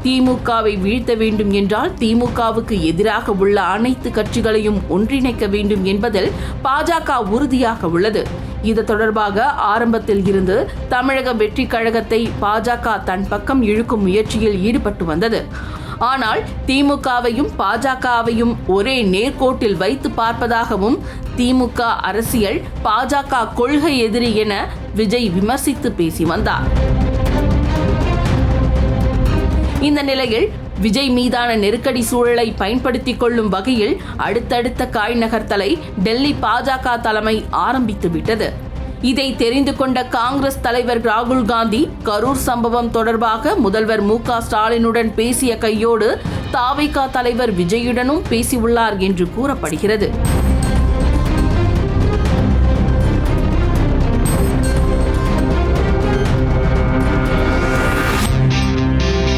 திமுகவை வீழ்த்த வேண்டும் என்றால் திமுகவுக்கு எதிராக உள்ள அனைத்து கட்சிகளையும் ஒன்றிணைக்க வேண்டும் என்பதில் பாஜக உறுதியாக உள்ளது. இது தொடர்பாக ஆரம்பத்தில் இருந்து தமிழக வெற்றி கழகத்தை பாஜக தன் பக்கம் இழுக்கும் முயற்சியில் ஈடுபட்டு வந்தது. ஆனால் திமுகவையும் பாஜகவையும் ஒரே நேர்கோட்டில் வைத்து பார்ப்பதாகவும், திமுக அரசியல் பாஜக கொள்கை எதிரி என விஜய் விமர்சித்து பேசி வந்தார். இந்த நிலையில் விஜய் மீதான நெருக்கடி சூழலை பயன்படுத்திக் கொள்ளும் வகையில் அடுத்தடுத்த காய் நகர்த்தலை டெல்லி பாஜக தலைமை ஆரம்பித்து விட்டது. இதை தெரிந்து கொண்ட காங்கிரஸ் தலைவர் ராகுல் காந்தி கரூர் சம்பவம் தொடர்பாக முதல்வர் மு.க. ஸ்டாலினுடன் பேசிய கையோடு தாவேகா தலைவர் விஜயுடனும் பேசியுள்ளார் என்று கூறப்படுகிறது.